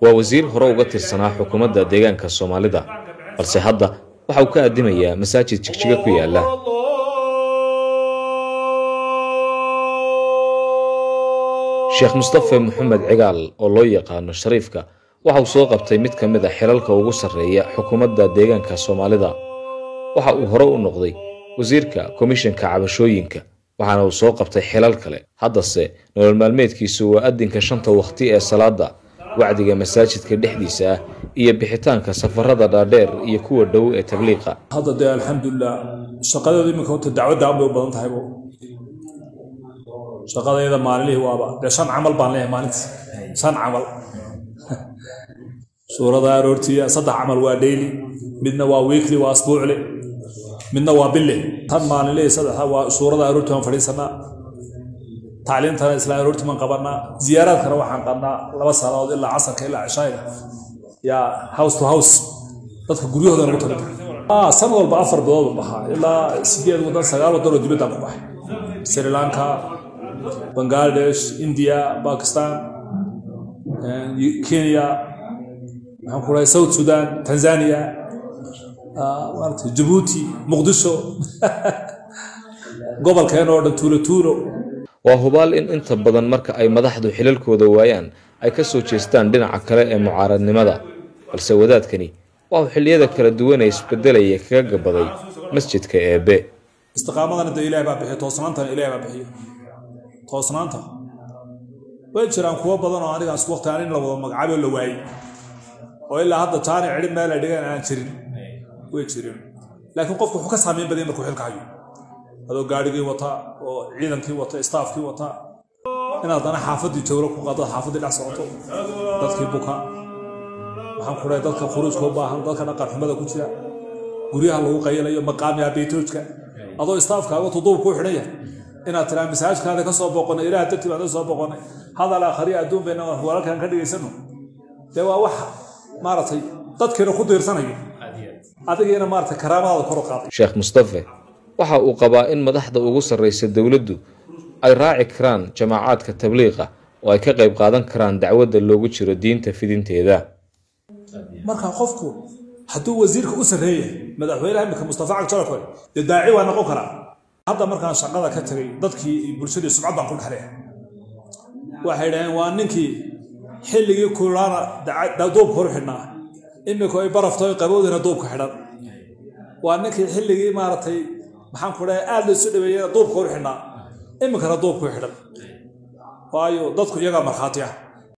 ووزير هروب الترسانة حكومة ديجان كالصومالي ده بس هذا وحوك قدمية مساجد تشجيع كويا له شيخ مصطفى محمد عقال الله يقان شريفك وحو سوق بتيمت كمدة حلالك وقصر ريا حكومة ديجان كالصومالي ده وحو هروب النقضي وزيرك كوميشن كعبشوينك وحنا سوق بتي حلال كله هذا السي نور المعلومات كيسوا أدين كشنطة وقتي الصلاة وعدي مساجد كدحديسة هي بحيتان كسفر هذا دادير يكون دو تبليغا هذا ده الحمد لله شقادة دي مكونت الدعوة دعوة وبدن تحبه شقادة إذا ما ليه وابا ده شان عمل بان له مانت شان عمل سورة ده رورتي صدق عمل واديلي بدنا وويكلي واسبوع لي منا وابله تم ما ليه صدق سورة ده رورتي هم فريسنا تعليم ترى إسلام رورتي من قبلنا زيارات كنا وحنا قلنا لبس صلاة إلا عصر كإلا عشاء يا هاوس تو هاوس dadka guryahooda lagu talagalay sanad walba 4 bilood baxa ilaa 8 waddan 9 waddan dibadda ku baxay Sri Lanka Bangladesh India Pakistan Kenya waxaan ku raay South Sudan Tanzania Djibouti Mogadishu gobolkeen oo dhan tuulo وهبال إن أنت بدن مرك أي مدحدو حلالكودا waayaan ay ka soo jeestaan dhinaca kale ee mucaaradnimada balse wadaadkani waa xilliyada kala duwan ay isbedelaya kaga gabaday masjidka eebe istiqaamadana ilaahay baa bixiyo toosnaantana ilaahay baa bixiyo toosnaanta way jiraan kuwa badan oo aniga isku waqti aan la wada magacaabo la waayay oo ilaa hadda taani cilmi meel ay dhigaan aan jirin way jireen laakiin qofku wuxuu ka saameyn badan markuu xilka hayo adoo gaarigii wata oo ciidankii wata staafkii wata inaad dana xaafadii jawro ku qaado xaafadii dhac socoto dadkii buka waxaan ku leeyahay dadka khuruujka u baahan dadka dhaqan xumada ku jira guryaha lagu qaylayo maqaamiya beetoojka adoo staafkaaga tuduub ku xidhaya inaad tiraa masaajkaada ka soo boqonay ilaaha dadkii baa soo boqonay hadal aakhiri adduun bayna walaalkan ka dhigaysano de waa wax maaratay dadkeena ku diirsanayo adigeena maaratay karaamada kor u qaaday Sheekh Mustafa waxa uu qabaa in madaxda ugu sareysa dawladdu ay raaci karaan jamaacadka tabliiqa oo ay ka qayb qaadan karaan dacwadda loogu jiro diinta fidinteeda marka qofku hadduu wasiirka u sareeyay madaxweynaha imika Mustafa Cagjarkoy daaci waa noqon karaa hadda markaan shaqada ka tagay dadkii bulshada sumcad baan ku dhaxlay waxay yiraahdeen waa ninkii xilligii kulana doob hor xidhnaa imika ay baraftay qaboodina doob ka xidhan waa ninkii xilligii maaratay maxaan ku dhahay aad la soo dhaweeyay doob hor xidhnaa imika doob ku xidhan waayo dadku iyaga marxaatiya